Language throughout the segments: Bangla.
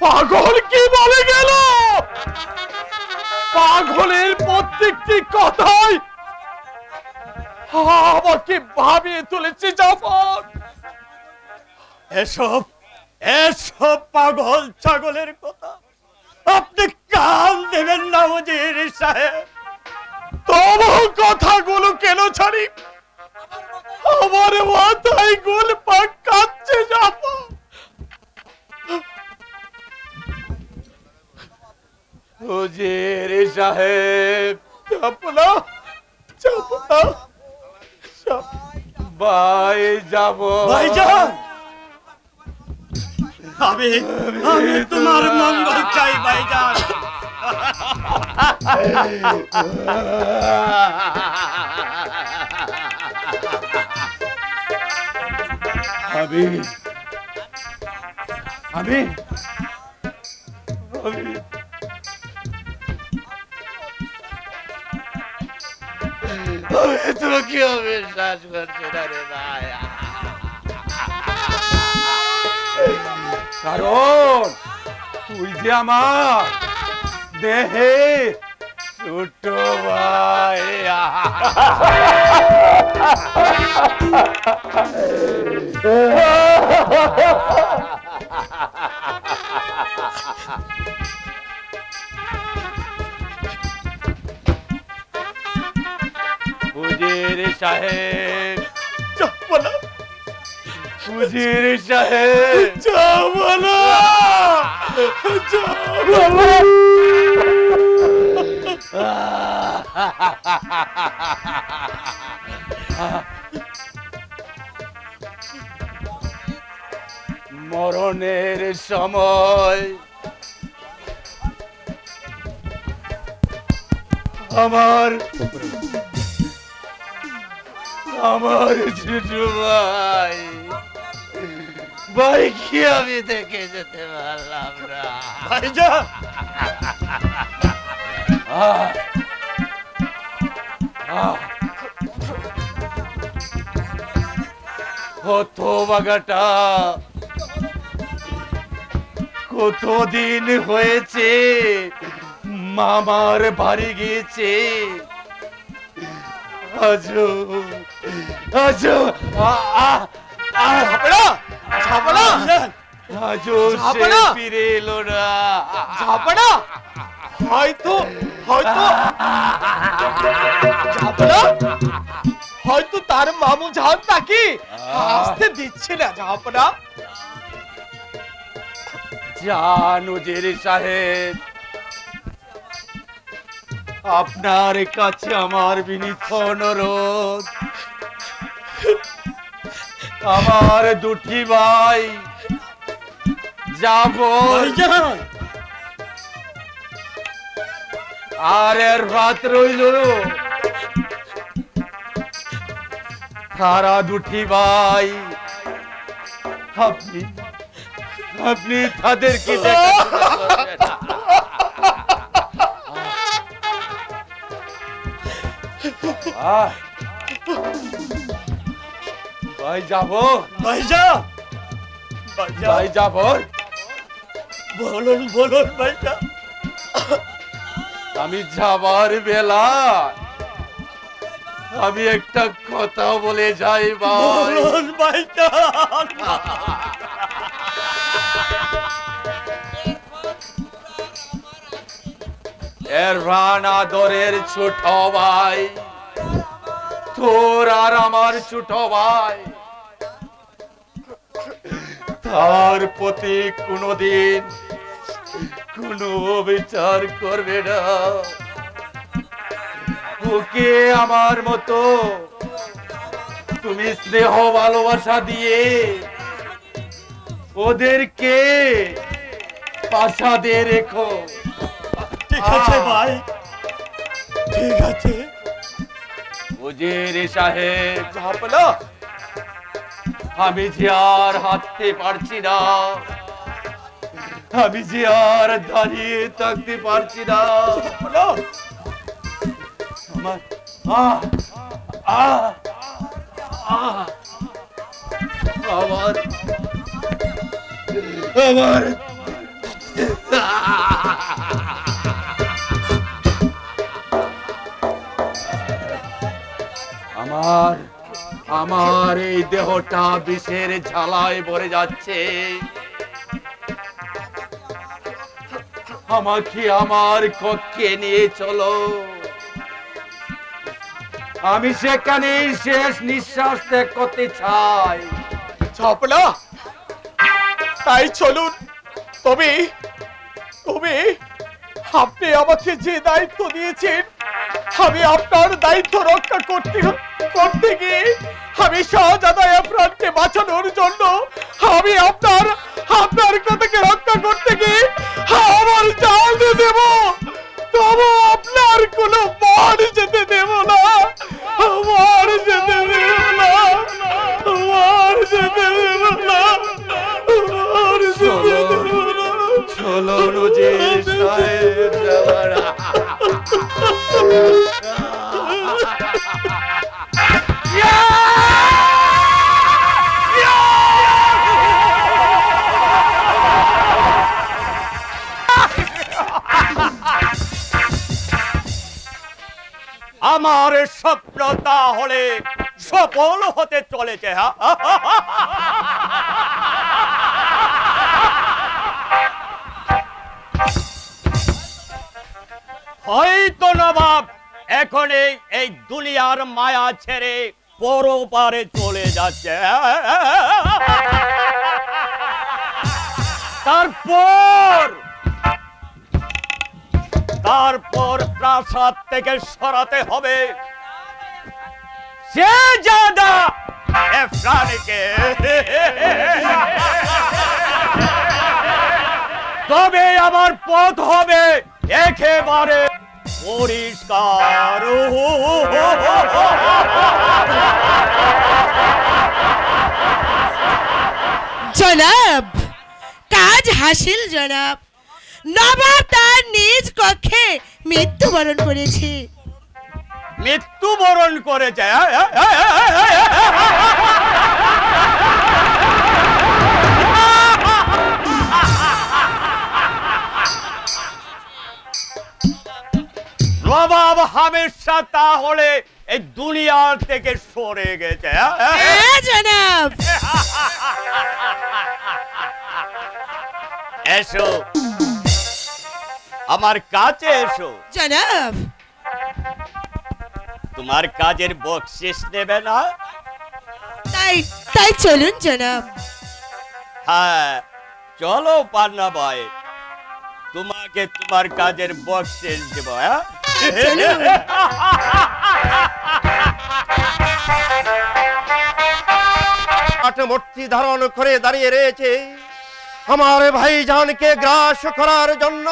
পাগল কি বলে গেল? পাগলের প্রত্যেকটি কথাই আমাকে ভাবিয়ে তুলেছে জাফর। এসব এসব পাগল ছাগলের কথা আপনি কান দেবেন না উজির সাহেব। তবু কথাগুলো কেন ছাড়ি? আমার মাথায় গোল পাকাচ্ছে জাফর। উজির সাহেব চাপনা চাপনা ভাই যাব ভাইজান। আমি তোমার মঙ্গল চাই ভাইজান। আমি আমি তোকে বিশ্বাস করছি না রে ভাই, কারণ তুই যে আমার দেহে ছোট ভাই। উজির সাহেব চাপনা, উজির সাহেব চাপনা চাপনা। মরণের সময় আমার ছোট ভাই ভাইকে আমি দেখে যেতে পারলাম না ভাইজান। কত বাগাটা কতদিন হয়েছে মামার বাড়ি গিয়েছে, আজো আজো আজো ফিরে এলো না। ঝাপড়া হয়তো হয়তো হয়তো তার মামু জান নাকি আসতে দিচ্ছে না। ঝাপড়া জান উজির সাহেব, আপনার কাছে আমার বিনীত অনুরোধ, আমার দুটি ভাই যাব আর এর রাত রইল, তারা দুটি ভাই আপনি আপনি তাদেরকে ভাই যাবো ভাইজান ভাই যাবো বলুন বলুন ভাইজান। আমি যাবার বেলা আমি একটা কথা বলে যাই ভাই। বলুন ভাইজান। এরফান আদরের ছোট ভাই, তোর আর আমার ছোট ভাই, তার প্রতি কোনদিন কোনো বিচার করবে না। ওকে আমার মতো তুমি স্নেহ ভালোবাসা দিয়ে ওদেরকে প্রাসাদে রেখো। ঠিক আছে ভাই, ঠিক আছে। উজির সাহেব ঝাপলা, আমি যে আর হাঁটতে পারছি না, আমি যে আর দাঁড়িয়ে থাকতে পারছি না। আমার আমার আমার আমার আমার এই দেহটা বিষের ঝালায় ভরে যাচ্ছে। আমাকে আমার কক্ষে নিয়ে চলো, আমি সেখানে শেষ নিঃশ্বাস ত্যাগ করতে চাই। ঝাপলা, তাই চলুন। তবে তবে আপনি আমাকে যে দায়িত্ব দিয়েছেন, আমি আপনার দায়িত্ব রক্ষা করতে গিয়ে আমি শাহজাদা এফরানকে বাঁচানোর জন্য আমি আপনার কথাকে রক্ষা করতে গিয়ে আমার জান দিয়ে দেব, তবু আপনার কোনো মান যেতে দেব না, আমার যেতে দেব না, আমার যেতে দেব না, আমার যেতে দেব না। চলো উজির সাহেব যাওয়ারা। আমার স্বপ্ন তাহলে সফল হতে চলেছে। হয়তো নবাব এখন এই দুনিয়ার মায়া ছেড়ে পরপারে চলে যাচ্ছে। তারপর প্রাসাদ থেকে সরাতে হবে শাহজাদা এফরানকে। তবে আমার পথ হবে একেবারে পরিষ্কার। জনাব, কাজ হাসিল জনাব। নবাব তার নিজ কক্ষে মৃত্যুবরণ করেছে। মৃত্যুবরণ করেছে? নবাব হামেশা তাহলে এই দুনিয়া থেকে সরে গেছে। জনাব, এসো আমার কাছে এসো। জনাব, তোমার কাজের বকশিশ নেবে না? তাই চলুন জনাব। হ্যাঁ চলো পান্না ভাই, তোমাকে তোমার কাজের বকশিশ দেব। মূর্তি ধারণ করে দাঁড়িয়ে রয়েছে আমার ভাইজানকে গ্রাস করার জন্য।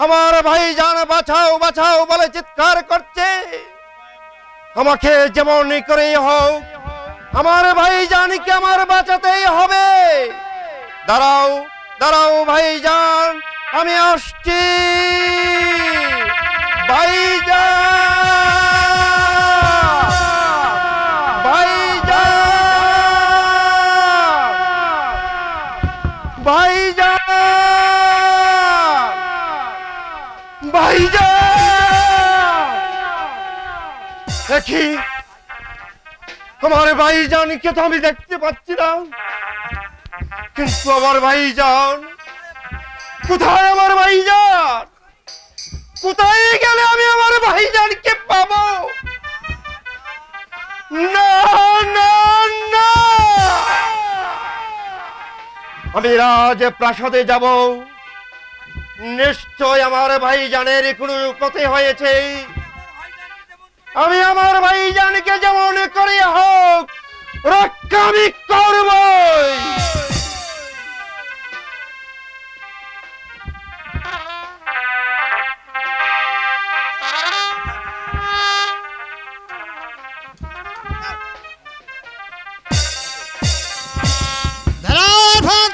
আমার ভাইজান বাঁচাও বাঁচাও বলে চিৎকার করছে। আমাকে যেমন করেই হোক আমার ভাইজানকে আমার বাঁচাতেই হবে। দাঁড়াও দাঁড়াও ভাইজান, আমি আসছি ভাইজান। দেখি আমার ভাইজানকে তো আমি দেখতে পাচ্ছি না, কিন্তু আমার ভাইজান কোথায়? আমার ভাইজান কোথায় গেলে আমি আমার ভাইজানকে পাবো? না না না, আমি রাজ প্রাসাদে যাব, নিশ্চয় আমার ভাইজানের কোনো ক্ষতি হয়েছে। আমি আমার ভাইজানকে যেমন করে হোক রক্ষা আমি করবই।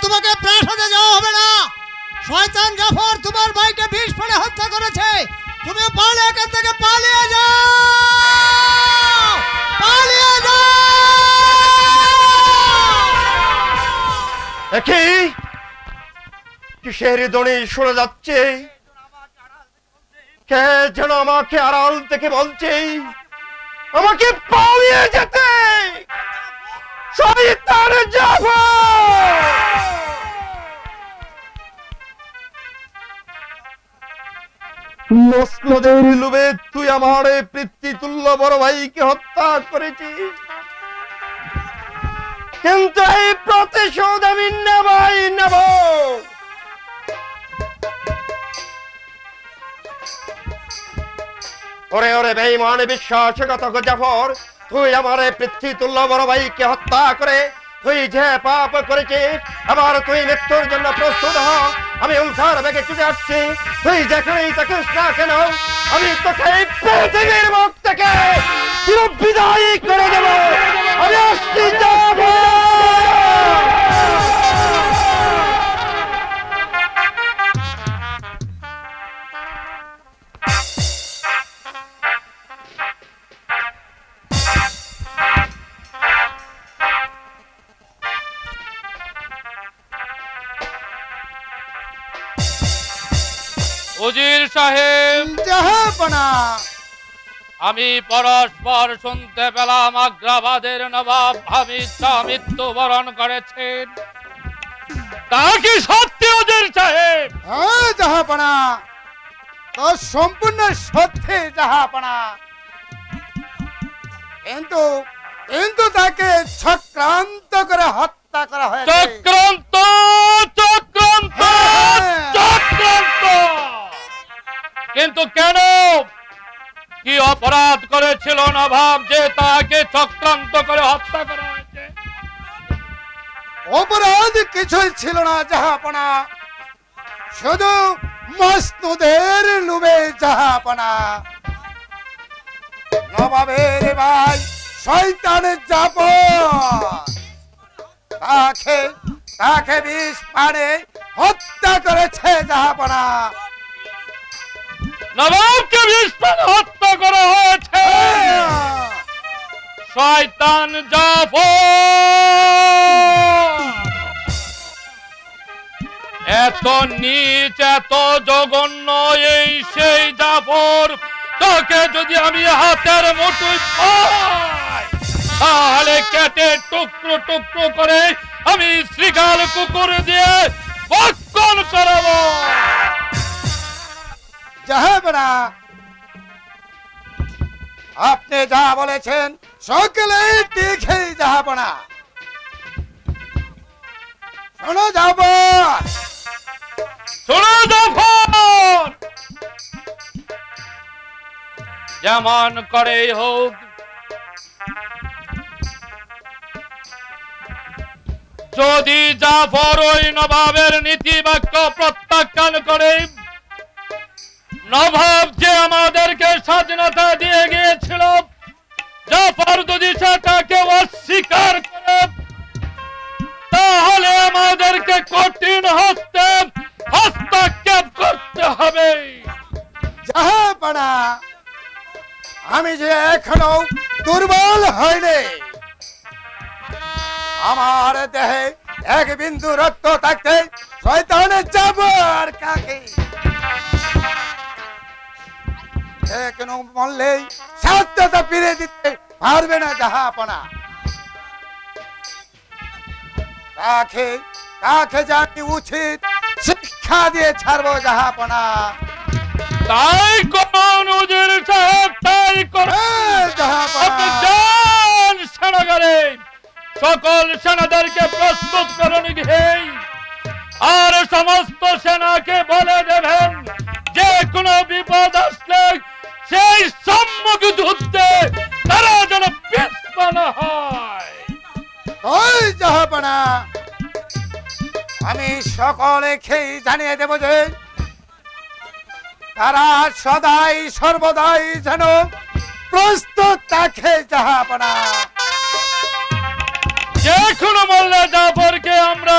তোমাকে প্রাসাদে যাওয়া হবে না। শয়তান জাফর তোমার ভাইকে বিষ ফেলে হত্যা করেছে। তুমি পালিয়ে এখান থেকে পালিয়ে যাও, পালিয়ে যাও। দেখি কিসের ধ্বনি শোনা যাচ্ছে? কে যেন আমাকে আড়াল থেকে বলছে আমাকে পালিয়ে যেতে। শয়তান জাফর, মসনদের লোভে তুই আমার পিতৃতুল্য বড় ভাইকে হত্যা করেছিস, কিন্তু এই প্রতিশোধ আমি নেবই নেব। ওরে ওরে বেঈমান বিশ্বাসঘাতক জাফর, তুই আমার পিতৃতুল্য বড় ভাইকে হত্যা করে তুই যে পাপ করেছিস, আবার তুই মৃত্যুর জন্য প্রস্তুত হ। আমি উলসার বেগে ছুটে আসছি, তুই যেখানেই থাকিস না কেন আমি তোকে এই পৃথিবীর মুখ থেকে চিরবিদায় করে দেব। আমি আসছি জাফর। উজির সাহেব, জাহাপনা, আমি পরস্পর শুনতে পেলাম আগ্রাবাদের নবাব হামিদ শাহ মৃত্যুবরণ করেছেন। তা কি সত্যি উজির সাহেব? হ্যাঁ জাহাপনা, তো সম্পূর্ণ সত্যি জাহাপনা। কিন্তু কিন্তু তাকে চক্রান্ত করে হত্যা করা হয়েছে। চক্রান্ত, চক্রান্ত, চক্রান্ত! কিন্তু কেন? কি অপরাধ করেছিল নবাব যে তাকে চক্রান্ত করে হত্যা করা হয়েছে? অপরাধ কিছুই ছিল না জাহাপনা, শুধু মসনদের লোভে জাহাপনা। নবাবের ভাই শয়তান জাফর তাকে বিষ পানে হত্যা করেছে জাহাপনা। নবাবকে বিষ পানে হত্যা করা হয়েছে শয়তান জাফর। এত নীচ, এত জঘন্য এই সেই জাফর, তোকে যদি আমি হাতের মুঠোয় পাই তাহলে কেটে টুকরো টুকরো করে আমি শ্রীগাল কুকুর দিয়ে ভক্ষণ করব। জাহাপনা, আপনি যা বলেছেন সকলেই ঠিকই জাহাপনা। শোনো জাফর, শোনো জাফর, যেমন করেই হোক যদি জাফর ওই নবাবের নীতি বাক্য প্রত্যাখ্যান করে, নবাব যে আমাদেরকে স্বাধীনতা দিয়ে গিয়েছিল, জাফর যদি সেটাকে অস্বীকার করে তাহলে আমাদেরকে কঠিন হস্তে হস্তক্ষেপ করতে হবে। জাহাপনা, আমি যে এখনো দুর্বল হইনি, আমার দেহে এক বিন্দু রক্ত থাকতে শয়তানের জাফর কাকে কেন মরলেই সাধ্যতা ফিরে দিতে পারবে না জাহাপনা। কাকে জানি উচিত শিক্ষা দিয়ে ছাড়বো জাহাপনা। তাই করুন উজির সাহেব, তাই করুন। আপনি যান সেনাগারে, সকল সেনাদেরকে প্রস্তুত করুন গিয়ে, আর সমস্ত সেনাকে বলে দেবেন যে কোনো বিপদ আসলে সেই সম্মুখ যুদ্ধে তারা যেন পিছপা না হয়। ওই জাহাপনা, আমি সকলেকে জানিয়ে দেব যে তারা সদাই সর্বদাই যেন প্রস্তুত থাকে জাহাপনা। যে কোনো মোল্লা জাফরকে আমরা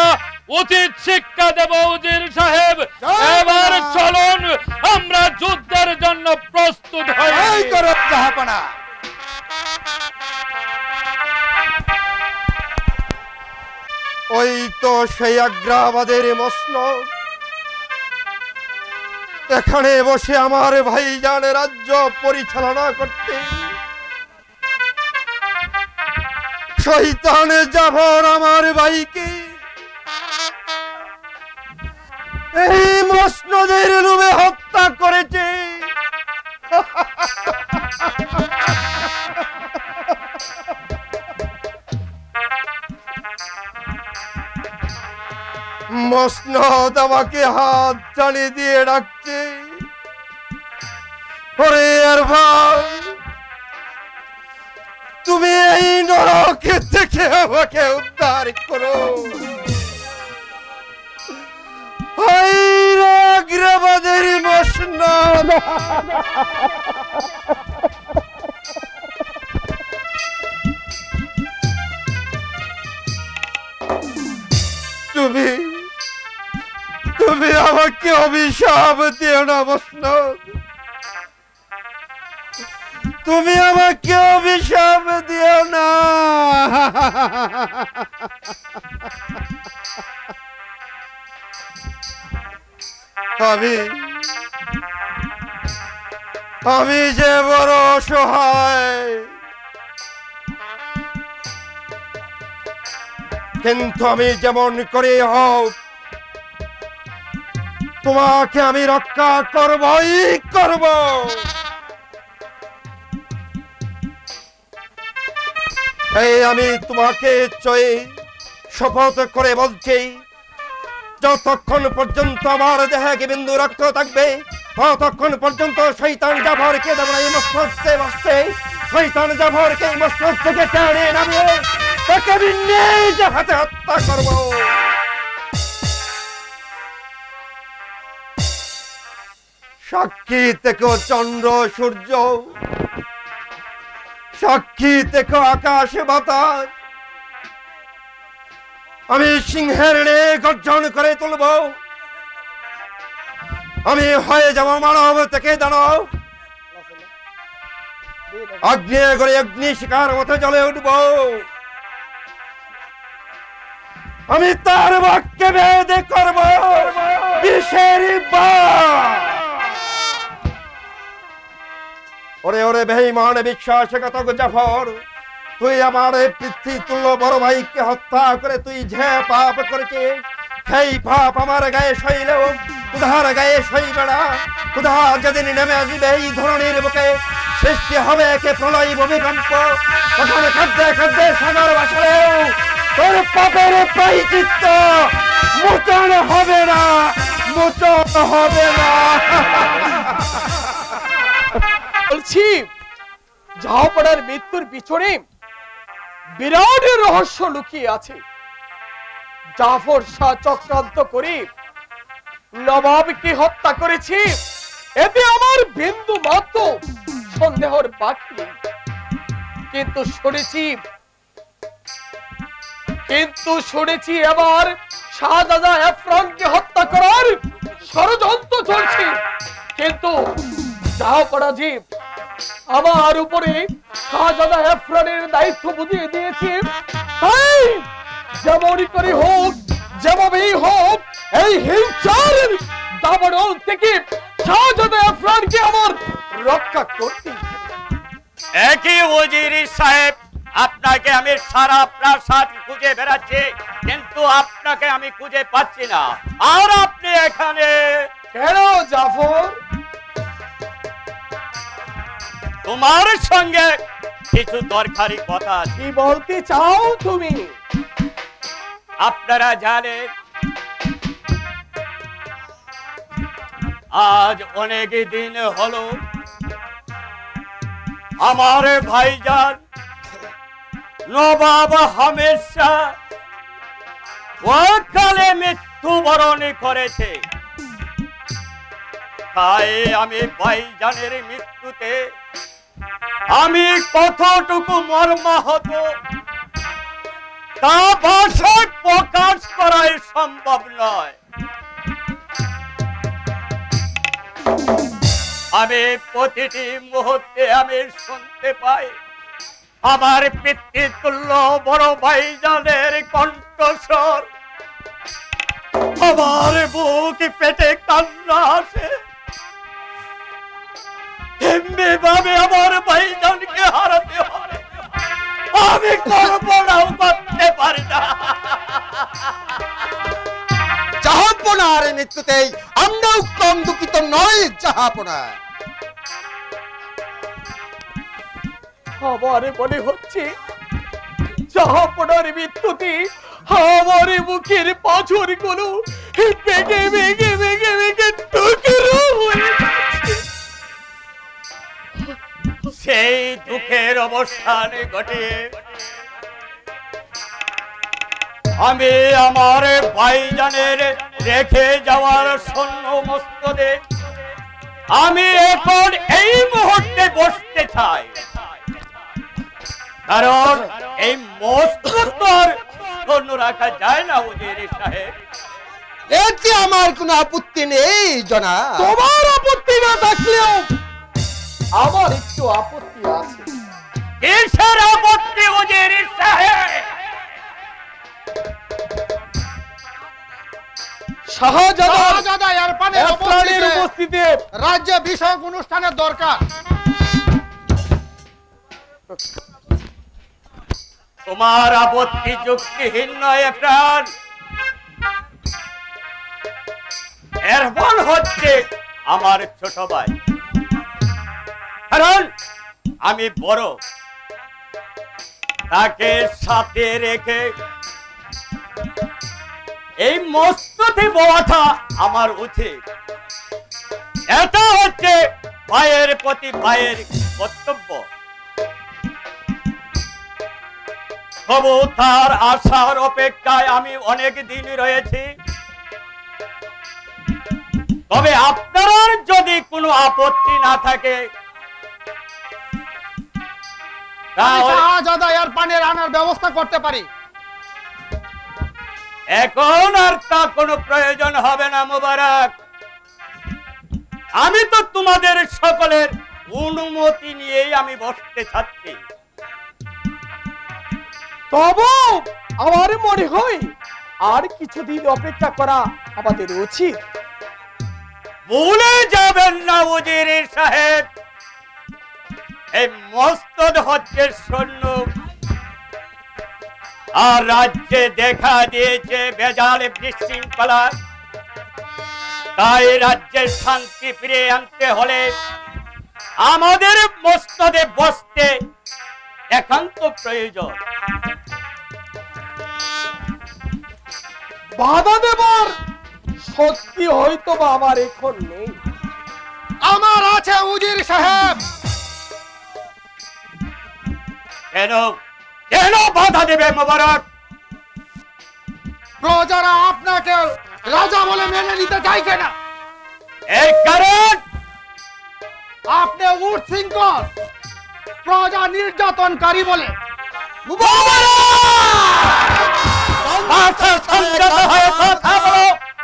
উচিত শিক্ষা দেব উজির সাহেব। এবার চলুন আমরা যুদ্ধের জন্য প্রস্তুত হই। জাহাপনা। ওই তো সেই আগ্রাবাদের মসনদ, এখানে বসে আমার ভাইজান রাজ্য পরিচালনা করতে। শয়তান জাফর আমার ভাইকে এই মসনদের রুমে হত্যা করেছে। মসনদ আমাকে হাত টানি দিয়ে ডাকছে, ওরে আরফান, তুমি এই নরকে থেকে আমাকে উদ্ধার করো। আগ্রাবাদের মসনদ তুমি তুমি আমাকে অভিশাপ দিও না মসনদ, তুমি আমাকে অভিশাপ দিও না। আমি যে বড় অসহায়, কিন্তু আমি যেমন করে হোক তোমাকে আমি রক্ষা করবই করব। এই আমি তোমাকে শপথ করে বলছি, যতক্ষণ পর্যন্ত আমার দেহে বিন্দু রক্ত থাকবে ততক্ষণ পর্যন্ত শয়তান জাফরকে দেব না। এই মসনদে বসতে শয়তান জাফরকে এই মসনদ থেকে টেনে নামিয়ে তাকে আমি নিজ হাতে হত্যা করব। সাক্ষী থেকে চন্দ্র সূর্য, সাক্ষী থেকে আকাশ বাতাস, আমি সিংহের নে গর্জন করে তুলব। আমি হয়ে যাব মানব থেকে দানব, অগ্নি করে অগ্নি শিকার মতো জ্বলে উঠব। আমি তার বাক্যে ভেদ করব বিষের বাণ। ওরে ওরে বেঈমান বিশ্বাসঘাতক জাফর, তুই আমার পিতৃতুল্য বড় ভাইকে হত্যা করে তুই যে পাপ করেছিস, সেই পাপ আমার গায়ে সইলেও ক্ষুধার গায়ে সইবে না। ক্ষুধা যেদিন নেমে আসবে এই ধরনের বুকে, সৃষ্টি হবে একে প্রলয় ভূমিকম্প, তখন খাদ্যে খাদ্যে সাগর ভাসালেও তোর পাপের প্রায়শ্চিত্ত মোচন হবে না, মোচন হবে না। বলছি জাহাপনার মৃত্যুর পিছনে বিরাট রহস্য লুকিয়ে আছে। জাফর শাহ চক্রান্ত করে নবাবকে হত্যা করেছে, এতে আমার বিন্দু মাত্র সন্দেহর বাকি নেই। কিন্তু শুনেছি এবার শাহজাদা এফরানকে হত্যা করার ষড়যন্ত্র চলছে। কিন্তু জাহাপনা জি আমার উপরে শাহজাদা এফরানের দায়িত্ব বুঝিয়ে দিয়েছে, তাই যেমনই করে হোক যেভাবেই হোক এই হিংসার দাবানল থেকে শাহজাদা এফরানকে আমার রক্ষা করতে। একই ওজির সাহেব, আপনাকে আমি সারা প্রাসাদ খুঁজে বেড়াচ্ছি, কিন্তু আপনাকে আমি খুঁজে পাচ্ছি না। আর আপনি এখানে কেন জাফর? তোমার সঙ্গে কিছু দরকারি কথা আছে। কি বলতে চাও তুমি? আপনারা জানেন আজ অনেক দিন হলো আমার ভাইজান নবাব হামিদ শাহ অকালে মৃত্যুবরণ করেছে। তাই আমি ভাইজানের মৃত্যুতে আমি কতটুকু মর্মাহত তা ভাষায় প্রকাশ করাই সম্ভব নয়। আমি প্রতিটি মুহূর্তে আমি শুনতে পাই আমার পিতৃতুল্য বড় ভাইজানের কণ্ঠস্বর। আমার বুক পেটে কান্না আসে। এমনি ভাবে আমার ভাইজানকে হারাতে হয় আমি কল্পনাও করতে পারি না। জাহাপনার মৃত্যুতেই আমরাও কম দুঃখিত নই জাহাপনা। আমার মনে হচ্ছে জাহাপনার মৃত্যুতে আমার মুখের পাঁজর গুলো ভেঙে ভেঙে ভেঙে ভেঙে টুকরো হয়ে যাচ্ছে। সেই দুঃখের অবস্থান ঘটিয়ে আমি আমার ভাইজানের রেখে যাওয়ার সৈন্য মস্তদে আমি এখন এই মুহূর্তে বসতে চাই, কারণ এই মস্তদ সৈন্য রাখা যায় না উজির সাহেব। এতে আমার কোনো আপত্তি নেই জনাব। তোমার আপত্তি না থাকলেও আমার একটু আপত্তি আছে। কিসের আপত্তি উজির সাহেব? শাহজাদা এরফানের উপস্থিতিতে রাজ্যে বিষয়ক অনুষ্ঠানের দরকার। তোমার আপত্তি যুক্তিহীন নয় এরফান। এরফান হচ্ছে আমার ছোট ভাই, কারণ আমি বড়। তাকে সাথে রেখে এই মস্তদে বসাটা আমার উচিত। এটা হচ্ছে ভাইয়ের প্রতি ভাইয়ের কর্তব্য। তবু তার আশার অপেক্ষায় আমি অনেক দিন রয়েছি। তবে আপনার যদি কোনো আপত্তি না থাকে শাহজাদা এরফানের আনার ব্যবস্থা করতে পারি। এখন আর তা কোনো প্রয়োজন হবে না মোবারক। আমি তো তোমাদের সকলের অনুমতি নিয়েই আমি বসতে চাচ্ছি। তবু আমার মনে হয় আর কিছুদিন অপেক্ষা করা আমাদের উচিত। ভুলে যাবেন না উজির সাহেব, এই মস্তদ হচ্ছে সৈন্য, আর রাজ্যে দেখা দিয়েছে বেজাল বিশৃঙ্খলা। তাই রাজ্যের শান্তি ফিরিয়ে আনতে হলে আমাদের মস্তদে বসতে একান্ত প্রয়োজন। বাধা দেবার শক্তি হয়তো বা আমার এখন নেই। আমার আছে উজির সাহেব। কেন কেন বাধা দেবে মোবারক? প্রজারা আপনাকে রাজা বলে মেনে নিতে চাইছে না। এর কারণ আপনি উচ্ছৃঙ্খল, প্রজা নির্যাতনকারী বলে।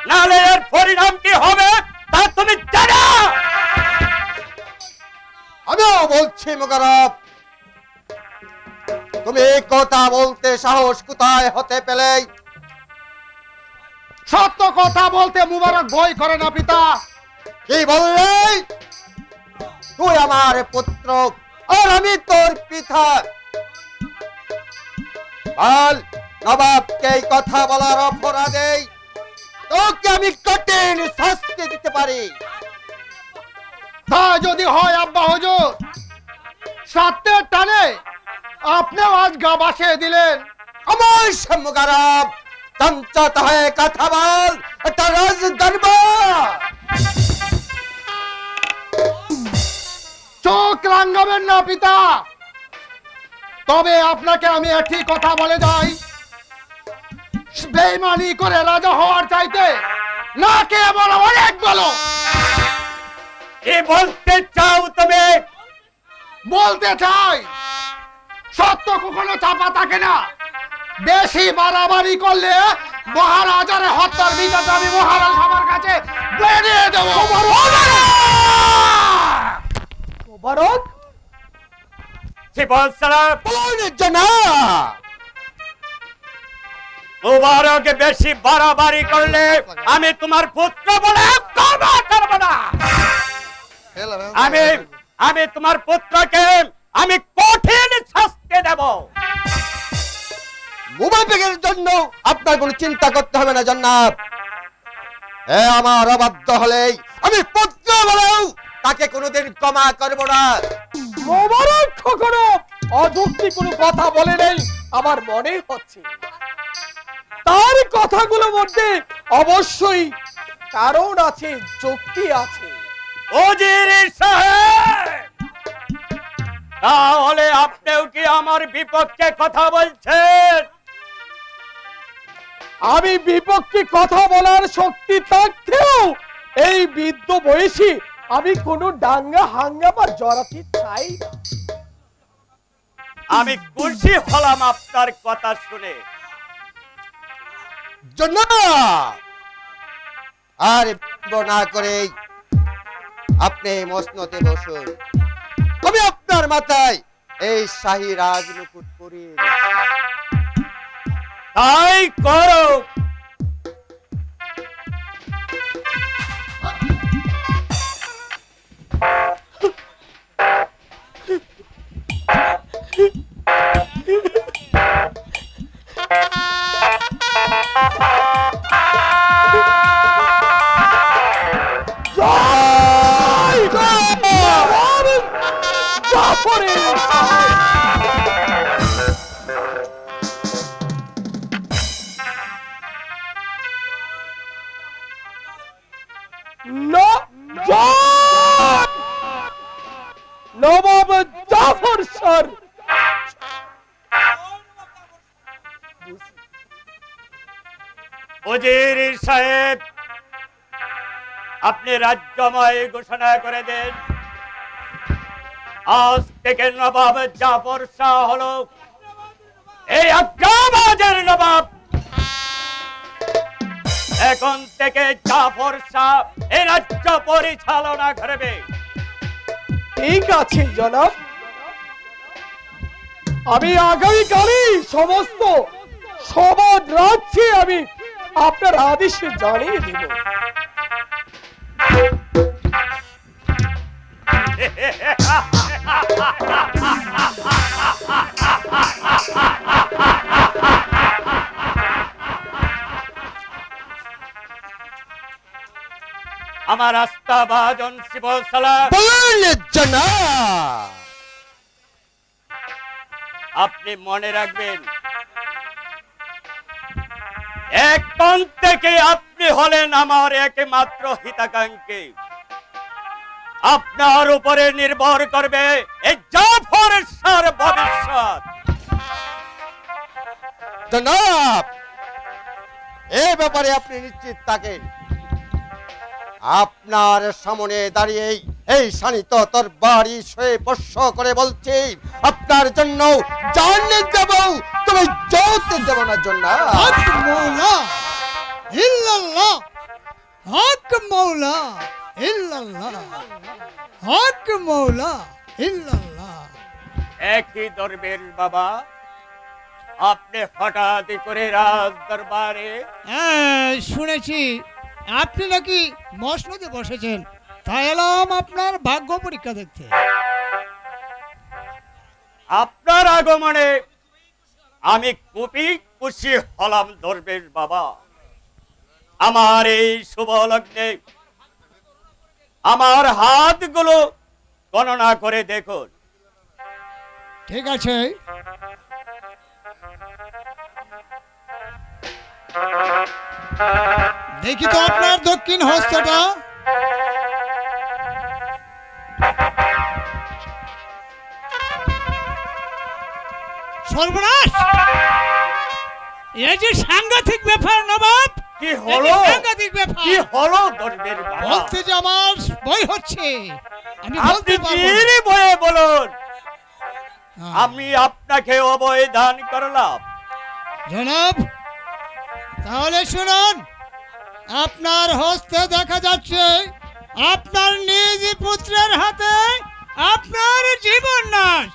নাহলে এর পরিণাম কি হবে তা তুমি জানো। আমিও বলছি মোবারক, তুমি কথা বলতে সাহস কোথায় হতে পেলে? সত্য কথা বলতে মুবারক ভয় করে না পিতা। কি বললে? তুই আমার পুত্র, আর আমি তোর পিতা। বল নবাবকে এই কথা বলার অপরাধে তোকে আমি কঠিন শাস্তি দিতে পারি। তা যদি হয় আব্বা হুজুর, সাতের টানে আপনিও আজ গা বাসিয়ে দিলেন। আমার সম্মুখারব চঞ্চত হয়ে কথা বল, এটা রাজ দরবার। চোখ রাঙাবেন না পিতা, তবে আপনাকে আমি একটি কথা বলে যাই, বেঈমানি করে রাজা হওয়ার চাইতে না কে বলো অনেক বলো। কি বলতে চাও তুমি? বলতে চাই সত্য কখনো চাপা থাকে না, বেশি বাড়াবাড়ি করলে মহারাজার হত্যার বিচারটা আমি মহারাজ সবার কাছে বেরিয়ে দেবো। মোবারক মুবারক বেশি বাড়াবাড়ি করলে আমি তোমার পুত্র বলে করবো না। আমি তোমার পুত্রকে আমি কঠিন শাস্তি দেব। মুবারকের জন্য আপনার কোনো চিন্তা করতে হবে না জনাব। আমার অবাধ্য হলেই আমি পুত্র বলেও তাকে কোনোদিন ক্ষমা করব না। মোবারক কখনো অযৌক্তিক কোনো কথা বলে নেই আমার মনে হচ্ছে। তার কথাগুলোর মধ্যে অবশ্যই কারণ আছে, যুক্তি আছে। ওজির সাহেব, তাহলে আপনিও কি আমার বিপক্ষে কথা বলছেন? আমি বিপক্ষে কথা বলার শক্তি থাকতেও এই বৃদ্ধ বয়সী আমি কোনো দাঙ্গা হাঙ্গামা জড়াতে চাই না। আমি খুশি হলাম আপনার কথা শুনে। আর না করে আপনি মসনদে বসুন, আমি আপনার মাথায় এই শাহী রাজমুকুট পরিয়ে তাই করো। নবাব জাফর স্যার, ওজির সাহেব, আপনি রাজ্যময় ঘোষণা করে দেন, আজ থেকে নবাব জাফর শাহ হলো এই আগ্রাবাদের নবাব। এখন থেকে জাফর শাহ এই রাজ্য পরিচালনা করবে। ঠিক আছে জনাব, আমি আগামীকালই সমস্ত সমাজ রাজ্যে আমি আপনার আদেশে জানিয়ে দেব। আমার আস্থাভাজন শিব সালাম, আপনি মনে রাখবেন, এখন থেকে আপনি হলেন আমার একমাত্র হিতাকাঙ্ক্ষী। আপনার উপরে নির্ভর করবে এই জাফর শাহর ভবিষ্যৎ। জনাব, এই ব্যাপারে আপনি নিশ্চিত থাকেন। আপনার সামনে দাঁড়িয়ে এই শানিত তরবারি সয়ে স্পর্শ করে বলছি, আপনার জন্য জান দেব, তুমি যৌত দেব না জনাব। হক মৌলা ইল্লাল্লাহ, হক মৌলা ইল্লাল্লাহ, হক মৌলা ইল্লাল্লাহ। একই দরবেশ বাবা, আপনি হঠাৎ করে রাজ দরবারে? শুনেছি আপনি নাকি মসনদে বসেছেন, তাই এলাম আপনার ভাগ্য পরীক্ষা দেখতে। আপনার আগমনে আমি খুবই খুশি হলাম দরবেশ বাবা। আমার এই শুভ লগ্নে আমার হাতগুলো গণনা করে দেখুন। ঠিক আছে, দেখি তো আপনার দক্ষিণ হস্তটা। সর্বনাশ! এই যে সাংঘাতিক ব্যাপার নবাব, কি হলো? সাংঘাতিক ব্যাপার। কি হলো দরবেশ বাবা? বলতে যে আমার ভয় হচ্ছে, আমি বলতে আপনি পারবো না। ধীরে বয়ে বলুন। হ্যাঁ। আমি আপনাকে অভয় দান করলাম। জনাব, তাহলে শুনুন, আপনার হস্তে দেখা যাচ্ছে আপনার নিজ পুত্রের হাতে আপনার জীবন নাশ।